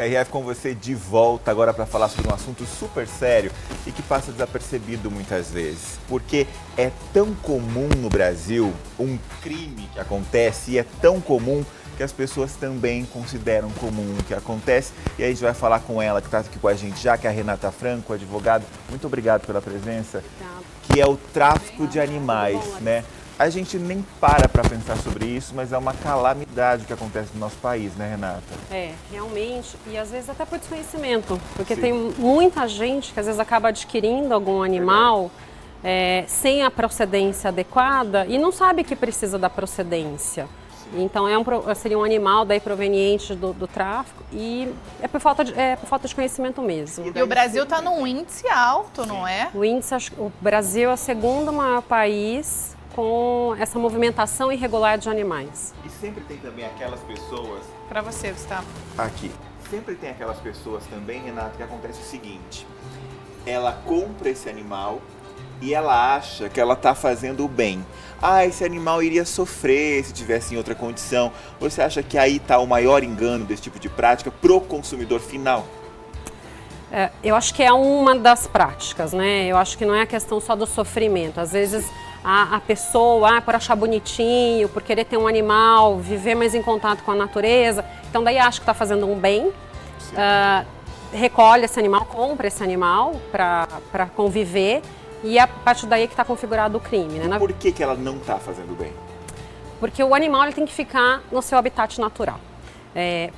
RF com você de volta agora para falar sobre um assunto super sério e que passa desapercebido muitas vezes. Porque é tão comum no Brasil um crime que acontece e é tão comum que as pessoas também consideram comum o que acontece. E aí a gente vai falar com ela, que está aqui com a gente já, que é a Renata Franco, advogada. Muito obrigado pela presença. Que é o tráfico de animais, né? A gente nem para pensar sobre isso, mas é uma calamidade que acontece no nosso país, né, Renata? É, realmente, e às vezes até por desconhecimento, porque tem muita gente que às vezes acaba adquirindo algum animal sem a procedência adequada e não sabe que precisa da procedência. Então seria um animal daí proveniente do tráfico e é por falta de conhecimento mesmo. E o Brasil está num índice alto, não é? O Brasil é o segundo maior país com essa movimentação irregular de animais. E sempre tem também aquelas pessoas... Para você, Gustavo. Aqui. Sempre tem aquelas pessoas também, Renata, que acontece o seguinte. Ela compra esse animal e ela acha que ela está fazendo o bem. Ah, esse animal iria sofrer se tivesse em outra condição. Você acha que aí está o maior engano desse tipo de prática pro consumidor final? Eu acho que é uma das práticas, né? Eu acho que não é a questão só do sofrimento. Às vezes a pessoa, por achar bonitinho, por querer ter um animal, viver mais em contato com a natureza, então daí acha que está fazendo um bem, recolhe esse animal, compra esse animal para conviver e é a partir daí que está configurado o crime. Né? E por que ela não está fazendo bem? Porque o animal ele tem que ficar no seu habitat natural.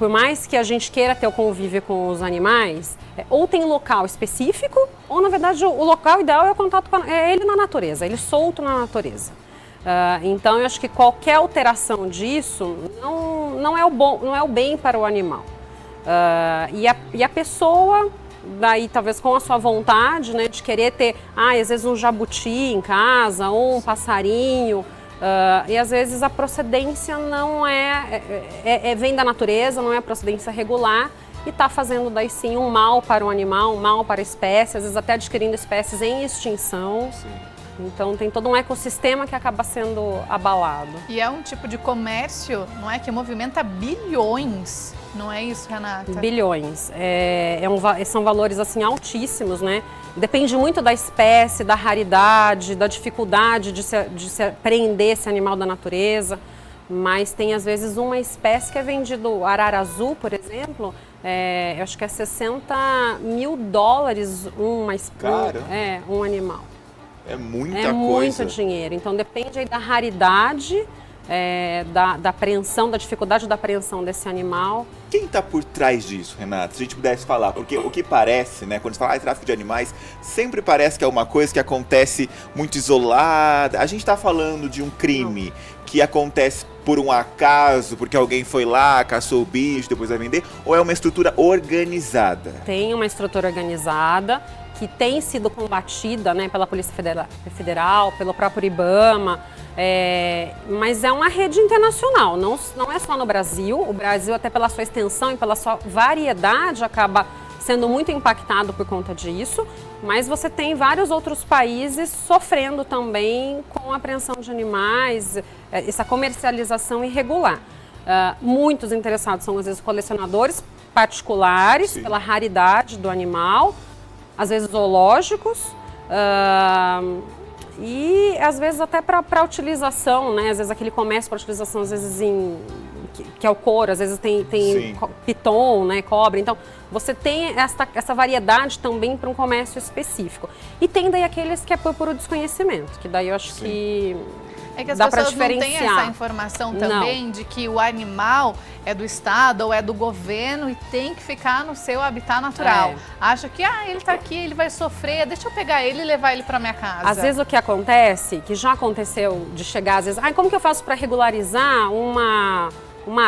Por mais que a gente queira ter o convívio com os animais, ou tem um local específico, ou na verdade o local ideal é o contato com ele na natureza, ele solto na natureza. Então eu acho que qualquer alteração disso não é o bem para o animal. E a pessoa, daí talvez com a sua vontade, né, de querer ter, às vezes um jabuti em casa, ou um passarinho, e às vezes a procedência não vem da natureza, não é a procedência regular e está fazendo daí sim um mal para o animal, um mal para a espécie, às vezes até adquirindo espécies em extinção. Sim. Então tem todo um ecossistema que acaba sendo abalado. E é um tipo de comércio, não é, que movimenta bilhões, não é isso, Renata? Bilhões. São valores assim altíssimos, né? Depende muito da espécie, da raridade, da dificuldade de se prender esse animal da natureza. Mas tem às vezes uma espécie que é vendido, arara azul, por exemplo, eu acho que é $60 mil um animal. É muita coisa. É muito dinheiro. Então depende aí da raridade, da apreensão, da dificuldade da apreensão desse animal. Quem está por trás disso, Renata? Se a gente pudesse falar, porque o que parece, né, quando se fala tráfico de animais, sempre parece que é uma coisa que acontece muito isolada. A gente está falando de um crime que acontece por um acaso, porque alguém foi lá, caçou o bicho, depois vai vender, ou é uma estrutura organizada? Tem uma estrutura organizada que tem sido combatida, né, pela Polícia Federal, pelo próprio IBAMA, mas é uma rede internacional, não é só no Brasil. O Brasil, até pela sua extensão e pela sua variedade, acaba sendo muito impactado por conta disso, mas você tem vários outros países sofrendo também com a apreensão de animais, essa comercialização irregular. Muitos interessados são, às vezes, colecionadores particulares, sim, pela raridade do animal, às vezes zoológicos, e às vezes até para utilização, né? Às vezes aquele comércio para utilização, às vezes que é o couro, às vezes tem piton, né, cobre. Então você tem essa variedade também para um comércio específico. E tem daí aqueles que é por puro desconhecimento, que daí eu acho que é que as dá para pessoas diferenciar. Não têm essa informação também de que o animal é do Estado ou é do governo e tem que ficar no seu habitat natural. Acha que ele está aqui, ele vai sofrer, deixa eu pegar ele e levar ele para minha casa. Às vezes o que acontece, que já aconteceu de chegar, às vezes, como que eu faço para regularizar uma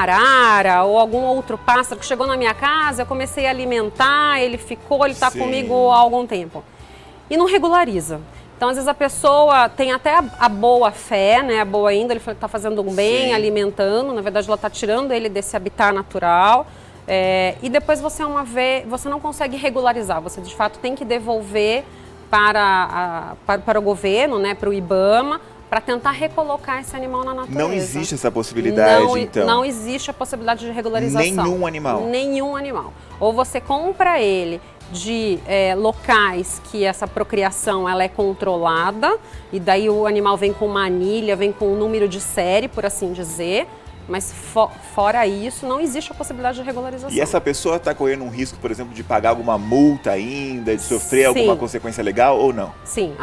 arara ou algum outro pássaro que chegou na minha casa, eu comecei a alimentar, ele está comigo há algum tempo. E não regulariza. Então, às vezes a pessoa tem até a boa fé, né, a boa índole, ele está fazendo um bem, alimentando, na verdade ela está tirando ele desse habitat natural, e depois você não consegue regularizar, você de fato tem que devolver para o governo, né, para o IBAMA, para tentar recolocar esse animal na natureza. Não existe essa possibilidade, então? Não existe a possibilidade de regularização. Nenhum animal? Nenhum animal. Ou você compra ele de locais que essa procriação ela é controlada, e daí o animal vem com uma anilha, vem com um número de série, por assim dizer, mas fora isso, não existe a possibilidade de regularização. E essa pessoa está correndo um risco, por exemplo, de pagar alguma multa ainda, de sofrer alguma consequência legal ou não? Sim,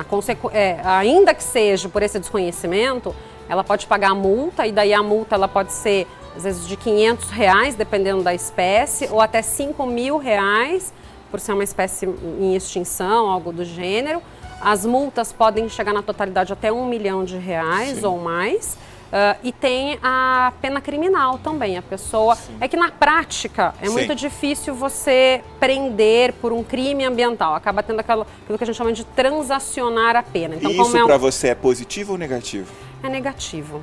ainda que seja por esse desconhecimento, ela pode pagar a multa, e daí a multa ela pode ser, às vezes, de R$500, dependendo da espécie, ou até R$5.000, por ser uma espécie em extinção, algo do gênero. As multas podem chegar na totalidade até R$1 milhão ou mais. E tem a pena criminal também. A pessoa... É que na prática é muito difícil você prender por um crime ambiental. Acaba tendo aquilo que a gente chama de transacionar a pena. Então, e isso para você é positivo ou negativo? É negativo.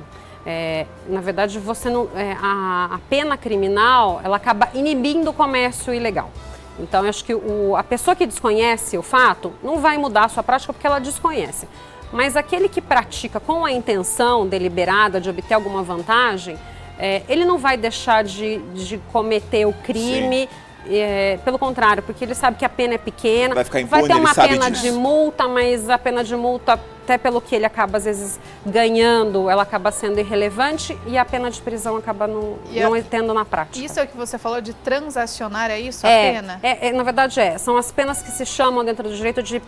Na verdade, você não, a pena criminal ela acaba inibindo o comércio ilegal. Então, eu acho que a pessoa que desconhece o fato não vai mudar a sua prática porque ela desconhece. Mas aquele que pratica com a intenção deliberada de obter alguma vantagem, ele não vai deixar de cometer o crime, pelo contrário, porque ele sabe que a pena é pequena. Vai ficar impune, vai ter uma pena disso. de multa, mas a pena de multa, até pelo que ele acaba às vezes ganhando, ela acaba sendo irrelevante, e a pena de prisão acaba não tendo na prática. Isso é o que você falou de transacionar, é isso a pena? Na verdade são as penas que se chamam dentro do direito de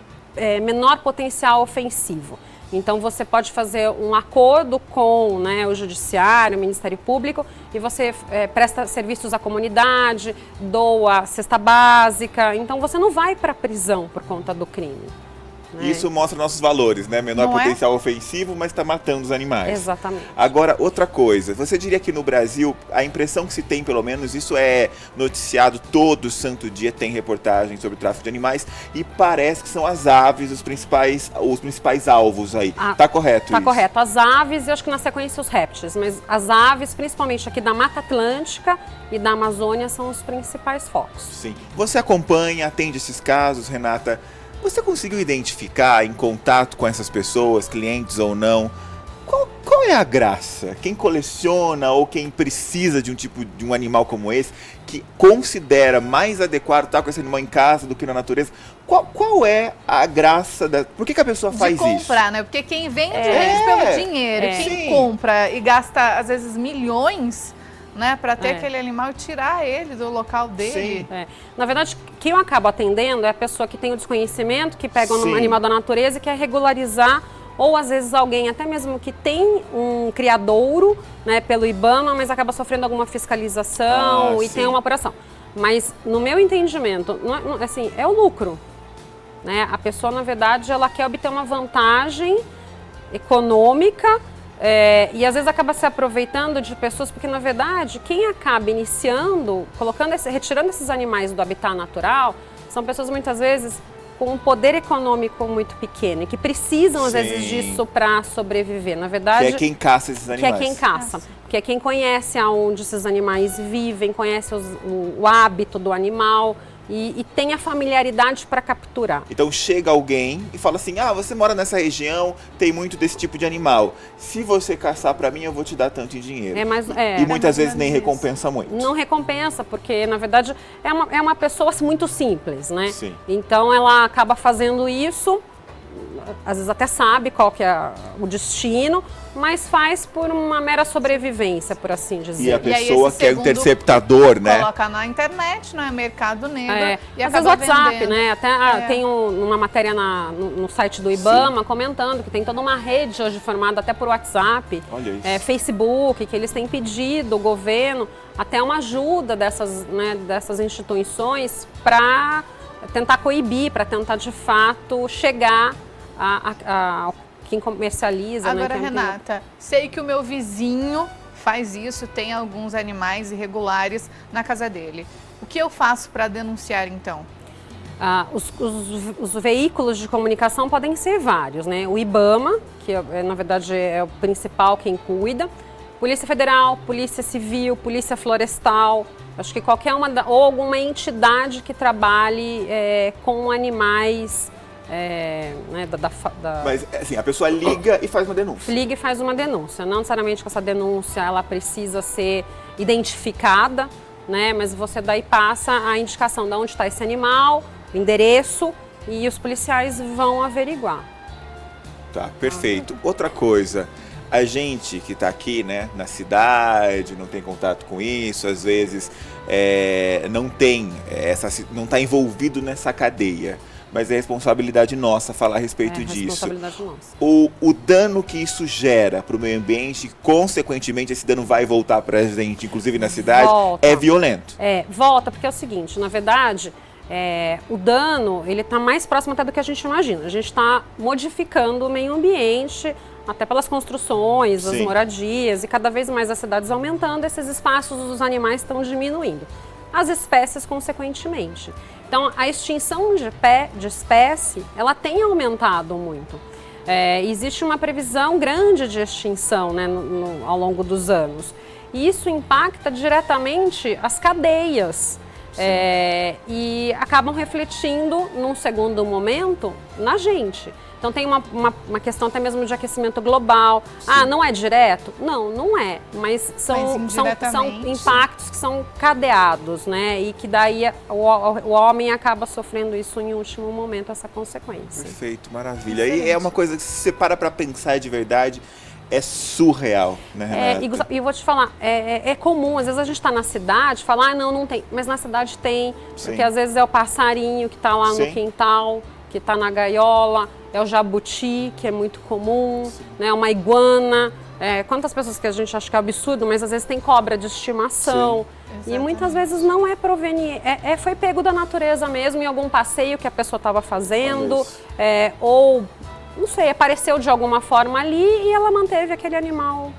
menor potencial ofensivo. Então você pode fazer um acordo com o judiciário, o Ministério Público, e você presta serviços à comunidade, doa cesta básica, então você não vai para a prisão por conta do crime. Isso mostra nossos valores, né? Menor potencial ofensivo, mas está matando os animais. Exatamente. Agora, outra coisa, você diria que no Brasil, a impressão que se tem, pelo menos, isso é noticiado todo santo dia, tem reportagem sobre o tráfico de animais, e parece que são as aves os principais alvos aí. Tá correto isso? Tá correto. As aves e acho que na sequência os répteis, mas as aves, principalmente aqui da Mata Atlântica e da Amazônia, são os principais focos. Sim. Você acompanha, atende esses casos, Renata? Você conseguiu identificar em contato com essas pessoas, clientes ou não, qual é a graça? Quem coleciona ou quem precisa de um animal como esse, que considera mais adequado estar com esse animal em casa do que na natureza, qual é a graça por que a pessoa faz isso? De comprar, né? Porque quem vende pelo dinheiro, quem compra e gasta às vezes milhões, né, para ter aquele animal e tirar ele do local dele. Sim. Na verdade, quem eu acabo atendendo é a pessoa que tem o desconhecimento, que pega um animal da natureza e quer regularizar, ou às vezes alguém até mesmo que tem um criadouro, né, pelo IBAMA, mas acaba sofrendo alguma fiscalização e tem uma apuração. Mas no meu entendimento, é o lucro. Né? A pessoa, na verdade, ela quer obter uma vantagem econômica, e às vezes acaba se aproveitando de pessoas, porque na verdade quem acaba iniciando, retirando esses animais do habitat natural, são pessoas muitas vezes com um poder econômico muito pequeno e que precisam às vezes disso para sobreviver. Na verdade, que é quem caça esses animais. Que é quem caça, que é quem conhece aonde esses animais vivem, conhece o hábito do animal. E tem a familiaridade para capturar. Então chega alguém e fala assim, você mora nessa região, tem muito desse tipo de animal. Se você caçar para mim, eu vou te dar tanto em dinheiro. E muitas vezes nem recompensa muito. Não recompensa, porque na verdade é uma pessoa muito simples, né? Sim. Então ela acaba fazendo isso, às vezes até sabe qual que é o destino, mas faz por uma mera sobrevivência, por assim dizer. E a pessoa que é o interceptador, né? Coloca na internet, né? Mercado Negro. E às vezes WhatsApp, vendendo. Né? Até tem uma matéria no site do IBAMA comentando que tem toda uma rede hoje formada até por WhatsApp, Facebook, que eles têm pedido, o governo, até uma ajuda dessas instituições para tentar coibir, para tentar de fato chegar a quem comercializa. Agora, Renata, sei que o meu vizinho faz isso, tem alguns animais irregulares na casa dele. O que eu faço para denunciar, então? Os veículos de comunicação podem ser vários, né? O IBAMA, que na verdade é o principal quem cuida, Polícia Federal, Polícia Civil, Polícia Florestal, acho que qualquer ou alguma entidade que trabalhe com animais né, Mas, assim, a pessoa liga e faz uma denúncia. Liga e faz uma denúncia. Não necessariamente que essa denúncia ela precisa ser identificada, né? Mas você daí passa a indicação de onde está esse animal, endereço, e os policiais vão averiguar. Tá, perfeito. Outra coisa, a gente que está aqui, né, na cidade, não tem contato com isso, às vezes não está envolvido nessa cadeia. Mas é responsabilidade nossa falar a respeito disso. Responsabilidade nossa. O dano que isso gera para o meio ambiente, consequentemente, esse dano vai voltar para a gente, inclusive na cidade, é violento. Volta, porque é o seguinte, na verdade, o dano, ele está mais próximo até do que a gente imagina. A gente está modificando o meio ambiente, até pelas construções, as moradias, e cada vez mais as cidades aumentando, esses espaços dos animais estão diminuindo. As espécies, consequentemente. Então, a extinção de espécie, ela tem aumentado muito. Existe uma previsão grande de extinção, né, ao longo dos anos. E isso impacta diretamente as cadeias. E acabam refletindo, num segundo momento, na gente. Então tem uma questão até mesmo de aquecimento global. Não é direto? Não é. Mas são impactos que são cadeados, né? E que daí o homem acaba sofrendo isso em último momento, essa consequência. Perfeito, maravilha. E é uma coisa que se você para pensar de verdade, é surreal, né, Renata? E eu vou te falar, é comum, às vezes a gente está na cidade, fala, não tem, mas na cidade tem, porque às vezes é o passarinho que está lá no quintal, que está na gaiola, é o jabuti, que é muito comum, né, uma iguana, quantas pessoas que a gente acha que é absurdo, mas às vezes tem cobra de estimação, e muitas vezes não é proveniente, foi pego da natureza mesmo, em algum passeio que a pessoa estava fazendo, ou... não sei, apareceu de alguma forma ali e ela manteve aquele animal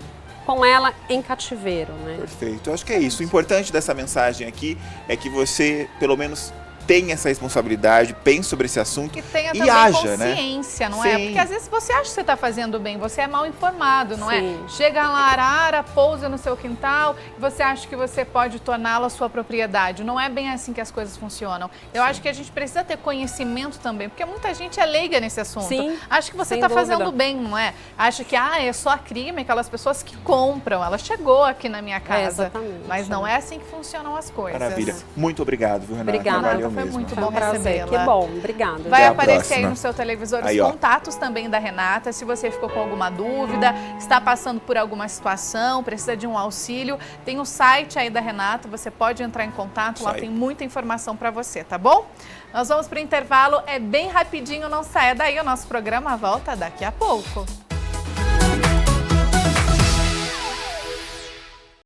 com ela em cativeiro, né? Perfeito. Eu acho que é isso. O importante dessa mensagem aqui é que você, pelo menos, tenha essa responsabilidade, pense sobre esse assunto e tenha e também haja, consciência, né? Não é? Porque às vezes você acha que você está fazendo bem, você é mal informado, não é? Chega lá a arara, pousa no seu quintal e você acha que você pode torná-la sua propriedade. Não é bem assim que as coisas funcionam. Eu acho que a gente precisa ter conhecimento também, porque muita gente é leiga nesse assunto. Acha que você está fazendo bem, não é? Acha que é só crime aquelas pessoas que compram. Ela chegou aqui na minha casa. Mas não é assim que funcionam as coisas. Maravilha. Muito obrigado, viu, Renata? Obrigada. Foi muito bom recebê-la. Que bom, obrigada. Vai aparecer aí no seu televisor os contatos também da Renata. Se você ficou com alguma dúvida, está passando por alguma situação, precisa de um auxílio, tem o site aí da Renata, você pode entrar em contato, lá tem muita informação para você, tá bom? Nós vamos para o intervalo, é bem rapidinho, não saia daí, o nosso programa volta daqui a pouco.